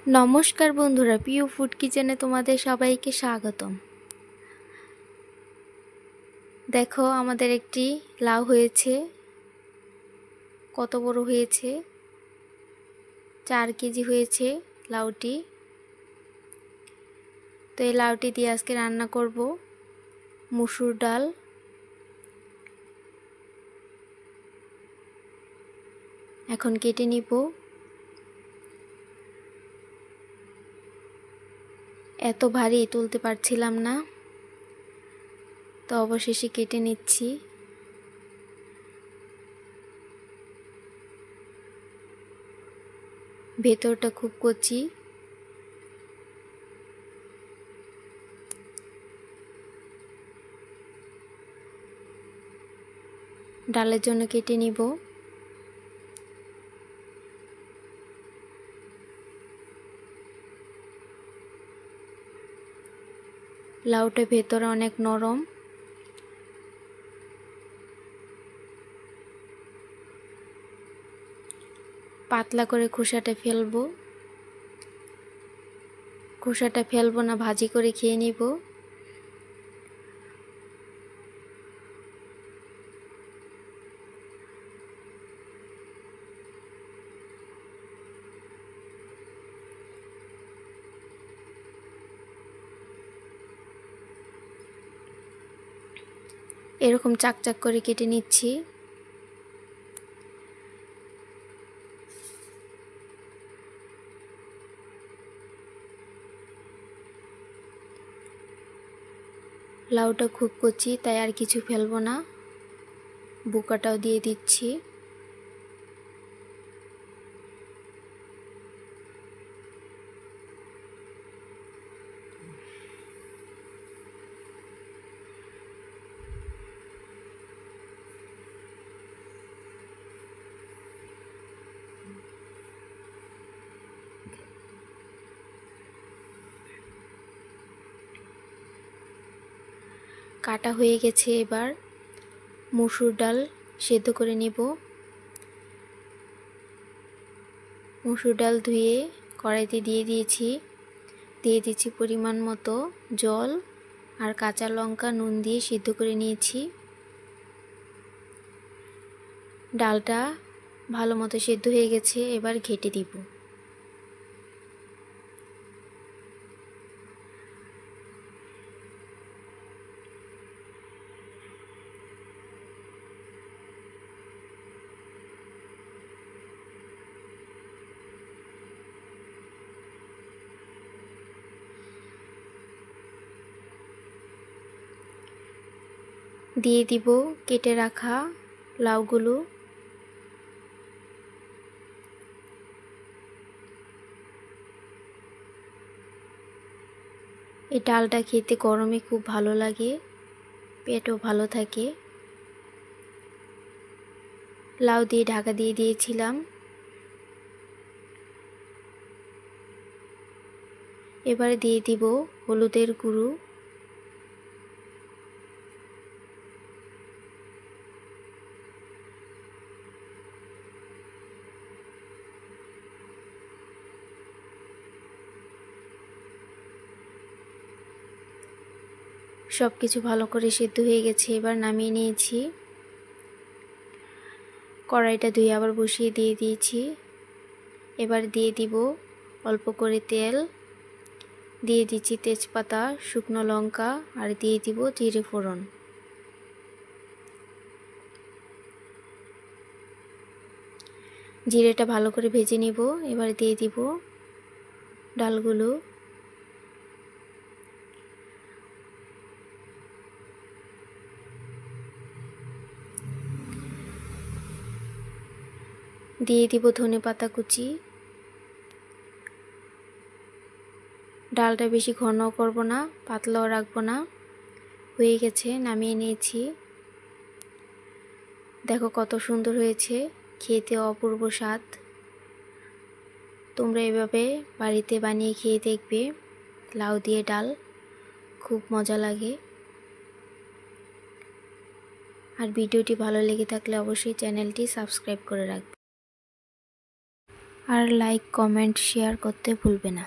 নমস্কার বন্ধুরা, পিউ ফুড কিচেনে তোমাদের সবাইকে স্বাগতম। দেখো আমাদের একটি লাউ হয়েছে, কত বড় হয়েছে, 4 কেজি হয়েছে লাউটি। তো এই লাউটি দিয়ে আজকে রান্না করব মসুর ডাল। এখন কেটে নিব। এত ভারী তুলতে পারছিলাম না, তো অবশেষে কেটে নিচ্ছি। ভেতরটা খুব কচি। ডালের জন্য কেটে নিব। লাউটা ভেতরে অনেক নরম। পাতলা করে খোসাটা ফেলবো। খোসাটা ফেলবো না, ভাজি করে খেয়ে নিব। এরকম চাকচাক করে কেটে নিচ্ছি। লাউটা খুব কচি, তাই আর কিছু ফেলবো না, বোকাটাও দিয়ে দিচ্ছি। কাটা হয়ে গেছে। এবার মসুর ডাল সেদ্ধ করে নেব। মসুর ডাল ধুয়ে কড়াইতে দিয়ে দিচ্ছি পরিমাণ মতো জল আর কাঁচা লঙ্কা, নুন দিয়ে সিদ্ধ করে নিয়েছি। ডালটা ভালো মতো সেদ্ধ হয়ে গেছে, এবার ঘেঁটে দিব। দিয়ে দিব কেটে রাখা লাউগুলো। এই ডালটা খেতে গরমে খুব ভালো লাগে, পেটও ভালো থাকে। লাউ দিয়ে ঢাকা দিয়ে দিয়েছিলাম। এবার দিয়ে দিব হলুদের গুঁড়ো, সব কিছু ভালো করে সেদ্ধ হয়ে গেছে। এবার নামিয়ে নিয়েছি। কড়াইটা ধুয়ে আবার বসিয়ে দিয়ে দিয়েছি। এবার দিয়ে দিব অল্প করে তেল, দিয়ে দিচ্ছি তেজপাতা, শুকনো লঙ্কা আর দিয়ে দিব জিরে ফোড়ন। জিরেটা ভালো করে ভেজে নিব। এবার দিয়ে দিব ডালগুলো। দিয়ে দিব ধনেপাতা কুচি। ডালটা বেশি ঘনও করব না, পাতলাও রাখবো না। হয়ে গেছে, নামিয়ে নিয়েছি। দেখো কত সুন্দর হয়েছে, খেতে অপূর্ব স্বাদ। তোমরা এভাবে বাড়িতে বানিয়ে খেয়ে দেখবে। লাউ দিয়ে ডাল খুব মজা লাগে। আর ভিডিওটি ভালো লেগে থাকলে অবশ্যই চ্যানেলটি সাবস্ক্রাইব করে রাখবে। আর লাইক কমেন্ট শেয়ার করতে ভুলবে না।